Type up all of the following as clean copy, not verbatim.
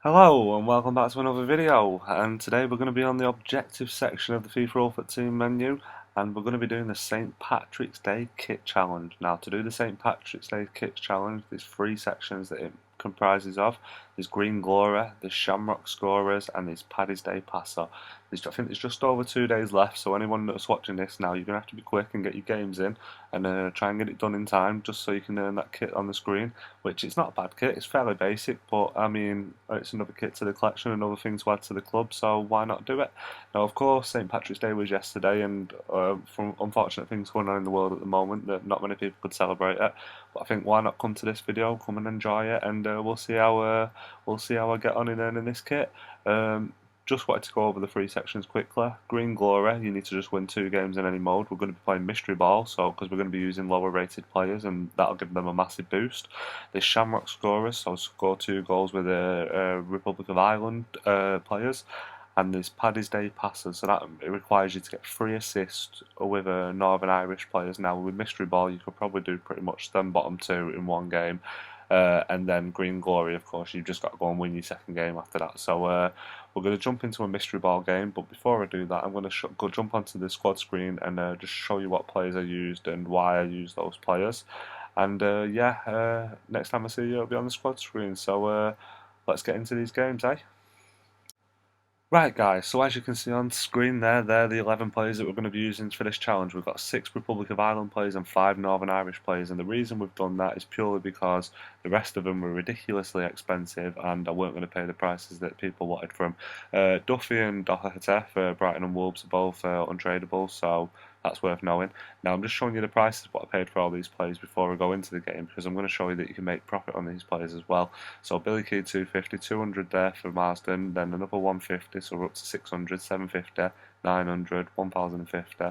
Hello and welcome back to another video, and today we're going to be on the objective section of the FIFA Ultimate Team menu, and we're going to be doing the St. Patrick's Day Kit Challenge. Now, to do the St. Patrick's Day Kit Challenge, there's three sections that it comprises of. There's Green Glory, there's Shamrock Scorers, and there's Paddy's Day Passer. I think there's just over 2 days left, so anyone that's watching this now, you're going to have to be quick and get your games in, and try and get it done in time, just so you can earn that kit on the screen, which it's not a bad kit, it's fairly basic, but I mean, it's another kit to the collection, another thing to add to the club, so why not do it? Now, of course, St. Patrick's Day was yesterday, and from unfortunate things going on in the world at the moment, that not many people could celebrate it, but I think why not come to this video, come and enjoy it, and we'll see how I get on in earning this kit. Just wanted to go over the three sections quickly. Green Glory, you need to just win 2 games in any mode. We're going to be playing Mystery Ball, so because we're going to be using lower rated players, and that'll give them a massive boost. There's Shamrock Scorers, so score 2 goals with Republic of Ireland players. And there's Paddy's Day Passers, so that it requires you to get 3 assists with Northern Irish players. Now, with Mystery Ball, you could probably do pretty much them bottom 2 in 1 game. And then Green Glory, of course, you've just got to go and win your second game after that. So we're going to jump into a Mystery Ball game, but before I do that, I'm going to go jump onto the squad screen and just show you what players I used and why I used those players. And next time I see you, it'll be on the squad screen. So let's get into these games, eh? Right guys, so as you can see on screen there, they're the 11 players that we're going to be using for this challenge. We've got 6 Republic of Ireland players and 5 Northern Irish players, and the reason we've done that is purely because the rest of them were ridiculously expensive and I weren't going to pay the prices that people wanted from. Duffy and Doherty, Brighton and Wolves are both untradeable, so that's worth knowing. Now I'm just showing you the prices, what I paid for all these players before I go into the game, because I'm going to show you that you can make profit on these players as well. So Billy Key 250, 200 there for Marsden, then another 150, so we're up to 600, 750, 900, 1050,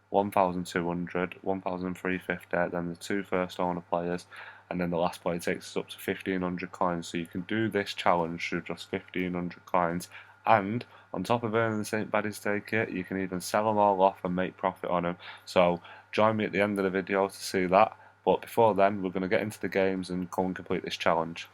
1200, 1350, then the 2 first owner players, and then the last player takes us up to 1500 coins. So you can do this challenge for just 1500 coins, and on top of earning the St. Paddy's Day kit, you can even sell them all off and make profit on them. So join me at the end of the video to see that. But before then, we're going to get into the games and go and complete this challenge.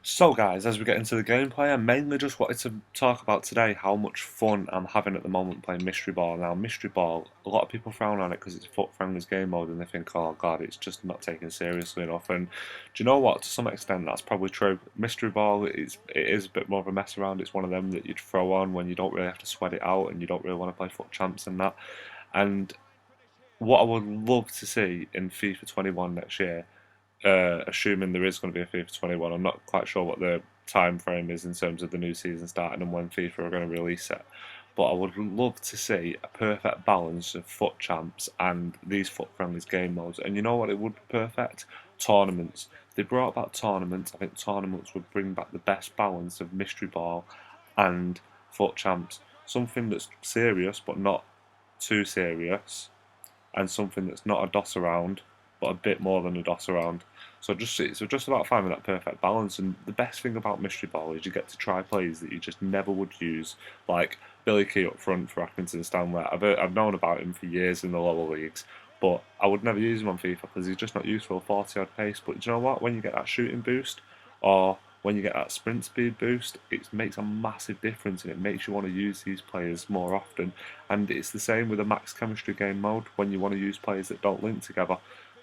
So guys, as we get into the gameplay, I mainly just wanted to talk about today how much fun I'm having at the moment playing Mystery Ball. Now, Mystery Ball, a lot of people frown on it because it's a foot-friendly game mode and they think, oh god, it's just not taken seriously enough. And do you know what? To some extent, that's probably true. Mystery Ball, it is a bit more of a mess around. It's one of them that you'd throw on when you don't really have to sweat it out and you don't really want to play FUT Champs and that. And what I would love to see in FIFA 21 next year, assuming there is going to be a FIFA 21. I'm not quite sure what the time frame is in terms of the new season starting and when FIFA are going to release it. But I would love to see a perfect balance of FUT Champs and these FUT Friendlies game modes. And you know what? It would be perfect? Tournaments. If they brought back tournaments, I think tournaments would bring back the best balance of Mystery Ball and FUT Champs. Something that's serious but not too serious, and something that's not a DOS around but a bit more than a DOS around. So just about finding that perfect balance. And the best thing about Mystery Ball is you get to try plays that you just never would use, like Billy Key up front for Accrington Stanley. I've known about him for years in the lower leagues, but I would never use him on FIFA because he's just not useful 40 odd pace. But do you know what? When you get that shooting boost, or when you get that sprint speed boost, it makes a massive difference and it makes you want to use these players more often. And it's the same with a max chemistry game mode when you want to use players that don't link together.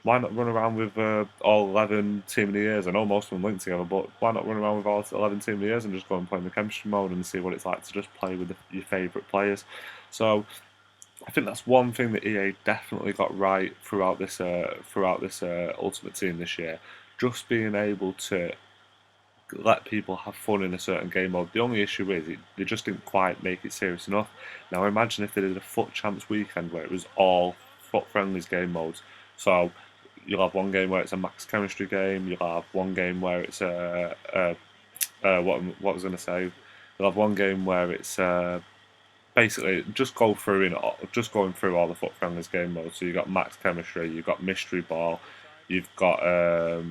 Why not run around with all 11 Team of the Years? I know most of them link together, but why not run around with all 11 Team of the Years and just go and play in the chemistry mode and see what it's like to just play with your favourite players? So I think that's one thing that EA definitely got right throughout this Ultimate Team this year. Just being able to let people have fun in a certain game mode. The only issue is they just didn't quite make it serious enough. Now imagine if they did a FUT Champs weekend where it was all FUT Friendlies game modes. So you'll have one game where it's a max chemistry game. You'll have one game where it's what was I going to say? You'll have one game where it's basically just going through all the FUT Friendlies game modes. So you've got max chemistry, you've got Mystery Ball, you've got the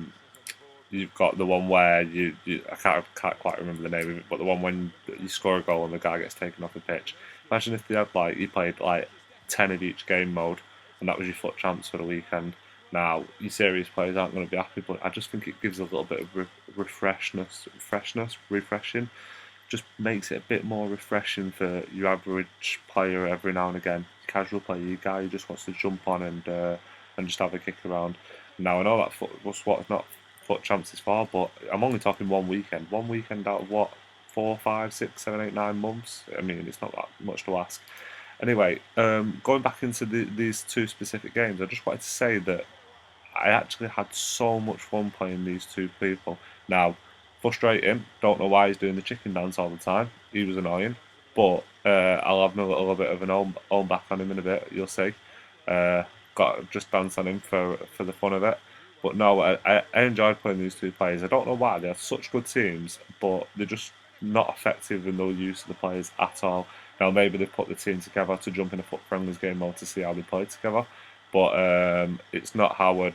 one where I can't quite remember the name of it, but the one when you score a goal and the guy gets taken off the pitch. Imagine if they had you played like 10 of each game mode, and that was your FUT Champs for the weekend. Now, your serious players aren't going to be happy, but I just think it gives a little bit of refreshing. Just makes it a bit more refreshing for your average player every now and again. Casual player, your guy who just wants to jump on and just have a kick around. Now, I know that was what not FUT Champs is for, but I'm only talking one weekend. One weekend out of what? 4, 5, 6, 7, 8, 9 months? I mean, it's not that much to ask. Anyway, going back into these two specific games, I just wanted to say that I actually had so much fun playing these two people. Now, frustrating. Don't know why he's doing the chicken dance all the time. He was annoying, but I'll have a little bit of an own back on him in a bit. You'll see. Uh, got to just dance on him for the fun of it. But no, I enjoyed playing these two players. I don't know why they have such good teams, but they're just not effective in their use of the players at all. Now maybe they've put the team together to jump in a FUT Friendlies game mode to see how they play together, but it's not how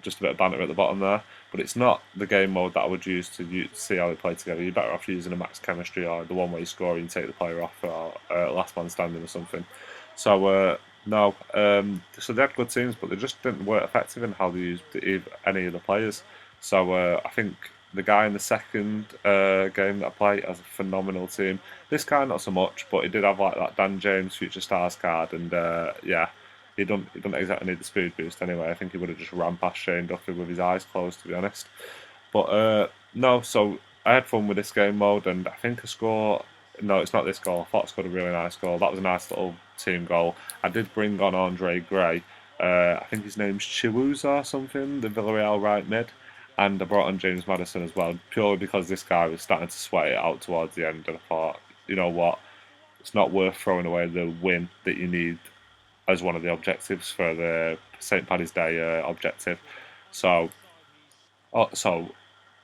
just a bit of banter at the bottom there. But it's not the game mode that I would use to see how they play together. You're better off using a max chemistry or the one where you score and you take the player off or last man standing or something. So no, so they had good teams, but they just didn't work effective in how they used any of the players. So I think the guy in the second game that I played has a phenomenal team. This guy not so much, but he did have like that Dan James Future Stars card, and yeah, he don't exactly need the speed boost anyway. I think he would have just ran past Shane Duffy with his eyes closed, to be honest. But no, so I had fun with this game mode, and I think I score. No, it's not this goal. I thought I scored a really nice goal. That was a nice little team goal. I did bring on Andre Gray. I think his name's Chiwuza or something, the Villarreal right mid. And I brought on James Maddison as well, purely because this guy was starting to sweat it out towards the end. And I thought, you know what, it's not worth throwing away the win that you need as one of the objectives for the St. Paddy's Day objective. So, so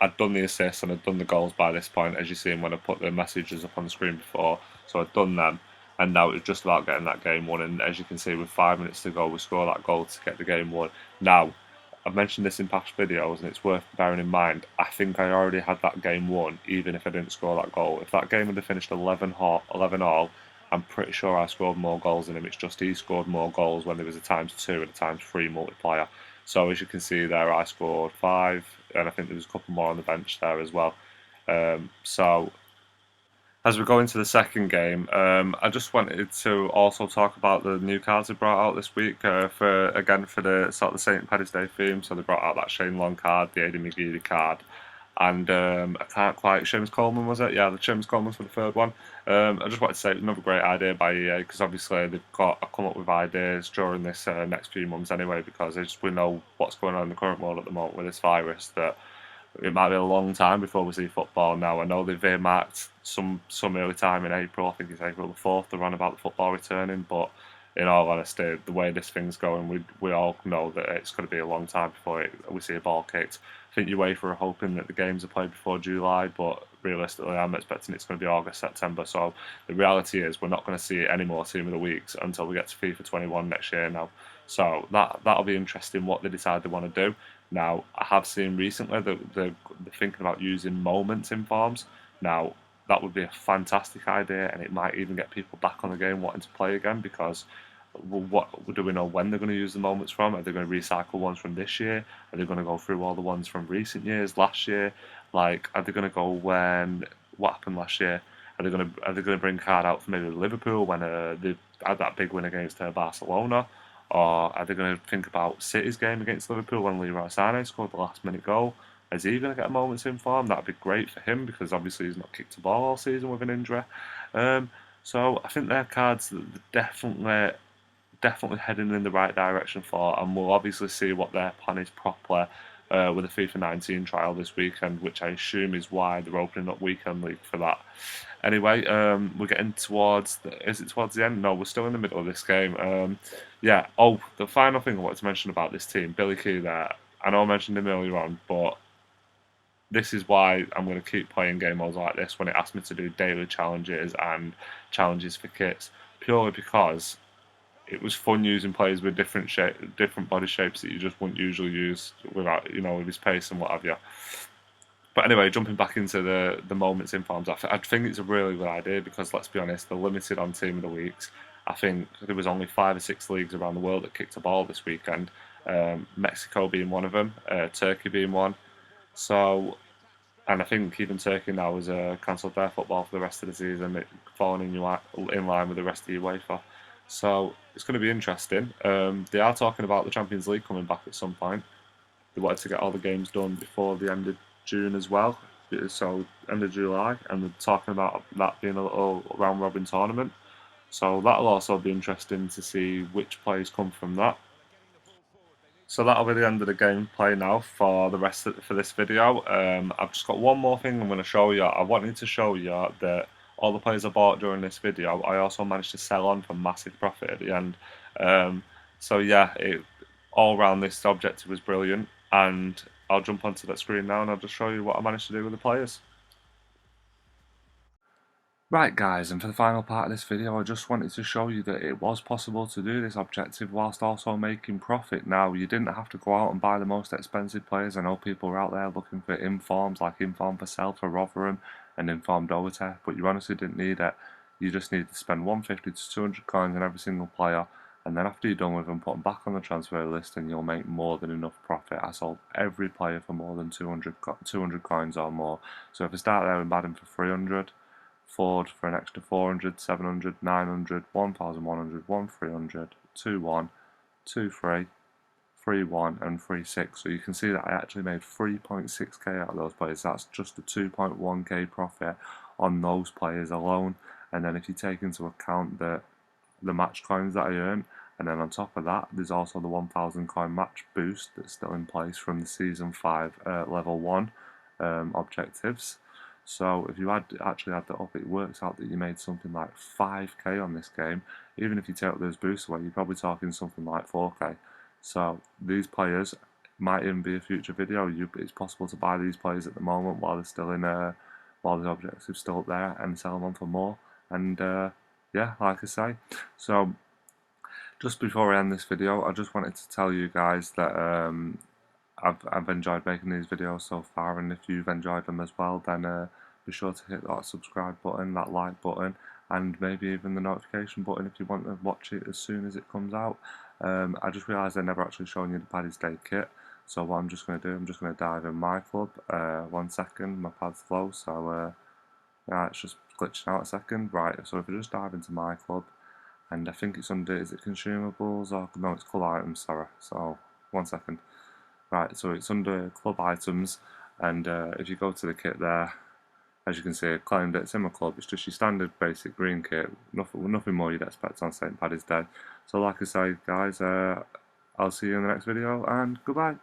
I'd done the assists and I'd done the goals by this point, as you seen when I put the messages up on the screen before. So I'd done them, and now it was just about getting that game won. And as you can see, with 5 minutes to go, we score that goal to get the game won. Now, I've mentioned this in past videos, and it's worth bearing in mind. I think I already had that game won, even if I didn't score that goal. If that game had finished 11 all, I'm pretty sure I scored more goals than him. It's just he scored more goals when there was a ×2 and a ×3 multiplier. So as you can see there, I scored 5, and I think there was a couple more on the bench there as well. So as we go into the second game, I just wanted to also talk about the new cards they brought out this week for the sort of the St. Paddy's Day theme. So they brought out that Shane Long card, the Aidan McGeady card, and I can't quite. Seamus Coleman was it? Yeah, the Seamus Coleman for the third one. I just wanted to say it was another great idea by EA, because obviously they've got to come up with ideas during this next few months anyway, because we know what's going on in the current world at the moment with this virus, that it might be a long time before we see football now. I know they've earmarked some early time in April. I think it's April the 4th. They're on about the football returning, but in all honesty, the way this thing's going, we all know that it's going to be a long time before we see a ball kicked. I think UEFA are hoping that the games are played before July, but realistically, I'm expecting it's going to be August, September. So the reality is, we're not going to see any more Team of the Weeks until we get to FIFA 21 next year now. So that'll be interesting what they decide they want to do. Now, I have seen recently that they're thinking about using moments in forms. Now, that would be a fantastic idea, and it might even get people back on the game wanting to play again, because what do we know when they're going to use the moments from? Are they going to recycle ones from this year? Are they going to go through all the ones from recent years, last year? Like, are they going to go what happened last year? Are they going to bring a card out for maybe Liverpool when they had that big win against Barcelona? Or are they going to think about City's game against Liverpool when Leroy Sané scored the last minute goal? Is he going to get a moment's in form? That'd be great for him, because obviously he's not kicked a ball all season with an injury. So I think they're cards that definitely heading in the right direction for, and we'll obviously see what their plan is properly with the FIFA 19 trial this weekend, which I assume is why they're opening up Weekend League for that. Anyway, we're getting is it towards the end? No, we're still in the middle of this game. Yeah, the final thing I wanted to mention about this team, Billy Key there, I know I mentioned him earlier on, but this is why I'm going to keep playing game modes like this when it asks me to do daily challenges and challenges for kits, purely because it was fun using players with different body shapes that you just wouldn't usually use without, with his pace and what have you. But anyway, jumping back into the moments in forms, I think it's a really good idea, because let's be honest, they're limited on Team of the Weeks, I think there was only 5 or 6 leagues around the world that kicked a ball this weekend. Mexico being one of them, Turkey being one. So, and I think even Turkey now has cancelled their football for the rest of the season, it falling in line with the rest of the UEFA. So it's going to be interesting. They are talking about the Champions League coming back at some point. They wanted to get all the games done before the end of June as well, so end of July, and they're talking about that being a little round robin tournament. So that'll also be interesting to see which players come from that. So that'll be the end of the gameplay now for for this video. I've just got one more thing I'm going to show you. I wanted to show you that all the players I bought during this video, I also managed to sell on for massive profit at the end. Um, so yeah, all round this objective was brilliant, and I'll jump onto that screen now and I'll just show you what I managed to do with the players. Right guys, and for the final part of this video I just wanted to show you that it was possible to do this objective whilst also making profit. Now, you didn't have to go out and buy the most expensive players. I know people are out there looking for informs, like Inform for Sell for Rotherham and Informed Obejective, but you honestly didn't need it. You just needed to spend 150 to 200 coins on every single player, and then after you're done with them, put them back on the transfer list and you'll make more than enough profit. I sold every player for more than 200 coins or more. So if I start there and buy them for 300, Ford for an extra 400, 700, 900, 1100, 1300, 21, 23, 31 and 36. So you can see that I actually made 3.6k out of those players. That's just a 2.1k profit on those players alone. And then if you take into account the match coins that I earned, and then on top of that there's also the 1000 coin match boost that's still in place from the season 5 level 1 objectives. So if you actually add that up, it works out that you made something like 5k on this game. Even if you take those boosts away, you're probably talking something like 4k. So these players might even be a future video. It's possible to buy these players at the moment while they're still in while the objective's still up there, and sell them on for more. And yeah, like I say. So just before I end this video, I just wanted to tell you guys that I've enjoyed making these videos so far, and if you've enjoyed them as well, then be sure to hit that subscribe button, that like button, and maybe even the notification button if you want to watch it as soon as it comes out. I just realised I never actually shown you the Paddy's Day kit, so what I'm just going to do, I'm just going to dive in my club. 1 second, my pad's low, so yeah, it's just glitching out a second. Right, so if I just dive into my club, and I think it's under, is it consumables, or no, it's club items, sorry, so 1 second. Right, so it's under club items, and if you go to the kit there, as you can see, I claimed it, it's in my club. It's just your standard basic green kit, nothing more you'd expect on St. Paddy's Day. So like I say guys, I'll see you in the next video, and goodbye.